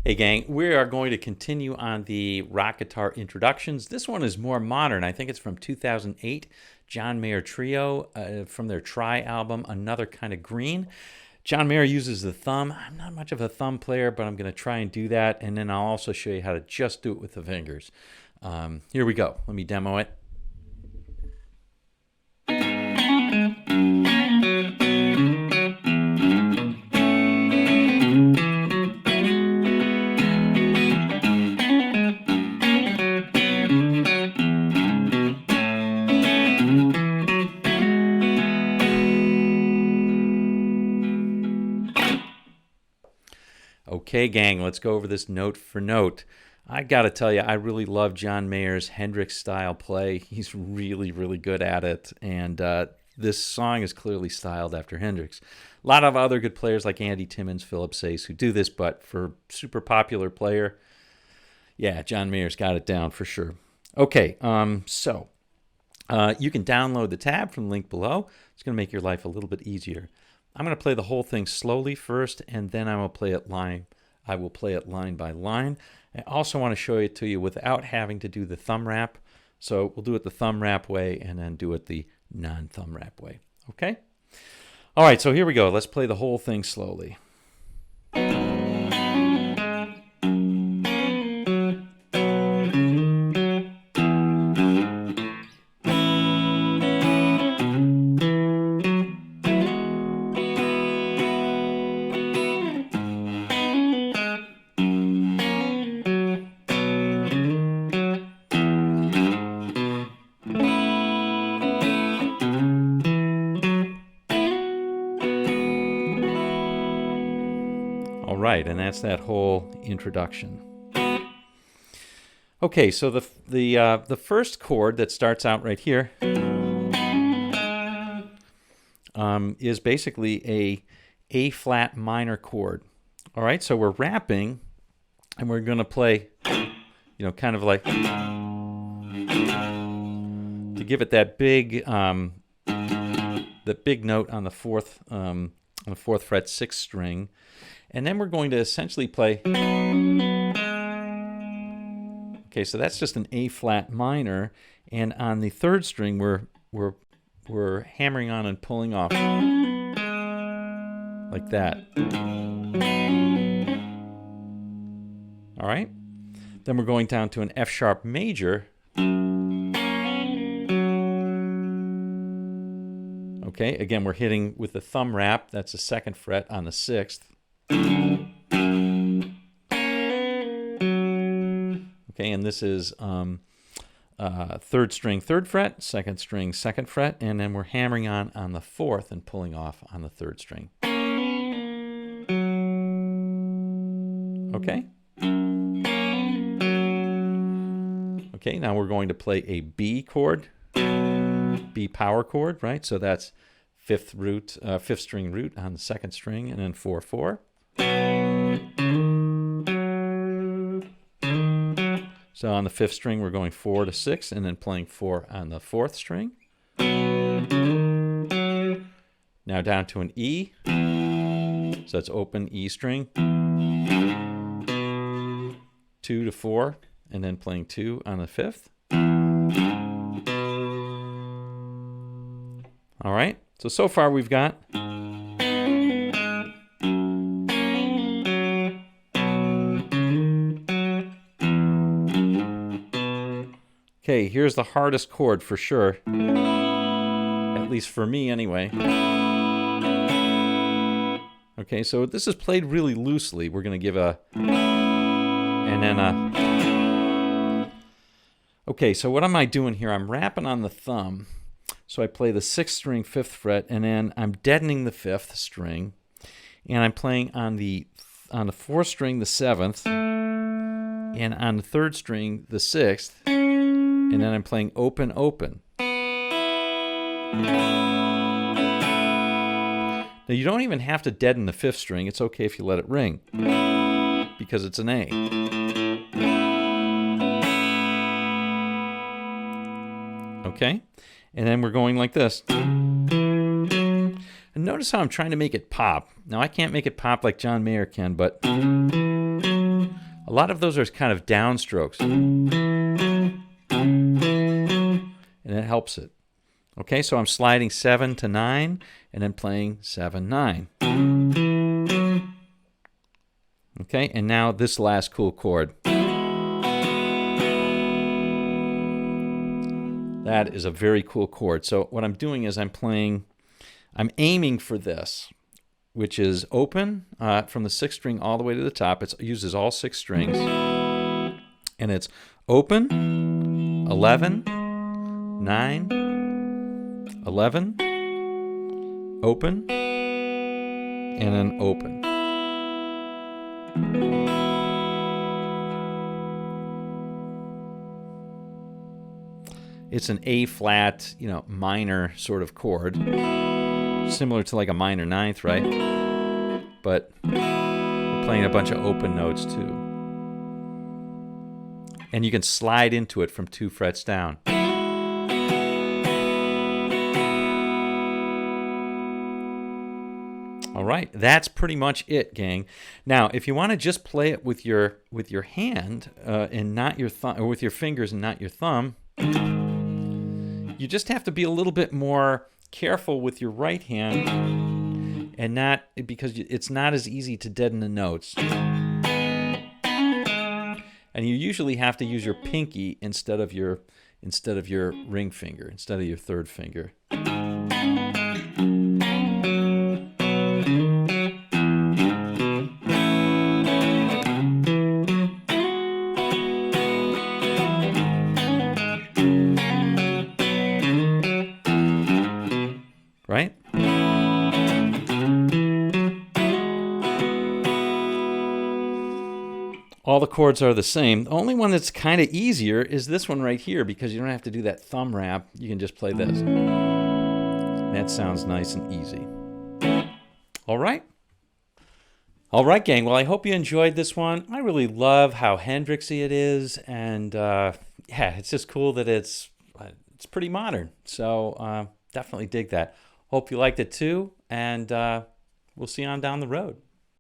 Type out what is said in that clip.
Hey gang, we are going to continue on the rock guitar introductions. This one is more modern. I think it's from 2008, John Mayer Trio from their Try album, Another Kind of Green. John Mayer uses the thumb. I'm not much of a thumb player, but I'm going to try and do that, and then I'll also show you how to just do it with the fingers. Here we go. Let me demo it. Okay, gang, let's go over this note for note. I gotta tell you, I really love John Mayer's Hendrix style play. He's really, really good at it, and this song is clearly styled after Hendrix. A lot of other good players like Andy Timmons, Philip Sayce who do this, but for super popular player, yeah, John Mayer's got it down for sure. Okay, so you can download the tab from the link below. It's going to make your life a little bit easier. I'm going to play the whole thing slowly first, and then I will play it line by line. I also want to show it to you without having to do the thumb wrap. So we'll do it the thumb wrap way and then do it the non-thumb wrap way. Okay? All right, so here we go. Let's play the whole thing slowly. Right, and that's that whole introduction. Okay, so the first chord that starts out right here is basically a flat minor chord. All right, so we're rapping, and we're going to play, you know, kind of like to give it that big, the big note on the fourth fret, sixth string. And then we're going to essentially play. Okay, so that's just an A flat minor, and on the third string we're hammering on and pulling off like that. All right. Then we're going down to an F sharp major. Okay, again we're hitting with the thumb wrap. That's the second fret on the sixth. Okay, and this is third string, third fret, second string, second fret, and then we're hammering on the fourth and pulling off on the third string. Okay? Okay, now we're going to play a B chord, B power chord, right? So that's fifth string root on the second string, and then 4/4. So on the fifth string, we're going 4 to 6, and then playing 4 on the fourth string. Now down to an E. So it's open E string. 2 to 4, and then playing 2 on the fifth. All right. So far we've got. Okay, here's the hardest chord for sure, at least for me anyway. Okay, so this is played really loosely. We're going to give a, and then a. Okay, so what am I doing here? I'm rapping on the thumb. So I play the sixth string, fifth fret, and then I'm deadening the fifth string, and I'm playing on the fourth string, the seventh, and on the third string, the sixth. And then I'm playing open, open. Now you don't even have to deaden the fifth string. It's okay if you let it ring, because it's an A. Okay? And then we're going like this. And notice how I'm trying to make it pop. Now I can't make it pop like John Mayer can, but A lot of those are kind of downstrokes. And it helps it. Okay, so I'm sliding 7 to 9 and then playing 7, 9. Okay, and now this last cool chord. That is a very cool chord. So what I'm doing is I'm aiming for this, which is open from the 6th string all the way to the top. It uses all 6 strings. And it's open, 11, 9, 11, open, and then open. It's an A flat, minor sort of chord, similar to like a minor ninth, right? But we're playing a bunch of open notes too. And you can slide into it from 2 frets down. All right, that's pretty much it, gang. Now, if you want to just play it with your hand and not your thumb, or with your fingers and not your thumb, you just have to be a little bit more careful with your right hand, and not because it's not as easy to deaden the notes. And you usually have to use your pinky instead of your ring finger, instead of your 3rd finger. Right? All the chords are the same. The only one that's kind of easier is this one right here, because you don't have to do that thumb wrap. You can just play this. That sounds nice and easy. All right? All right, gang. Well, I hope you enjoyed this one. I really love how Hendrixy it is, and yeah, it's just cool that it's pretty modern. So definitely dig that. Hope you liked it too, and we'll see you on down the road.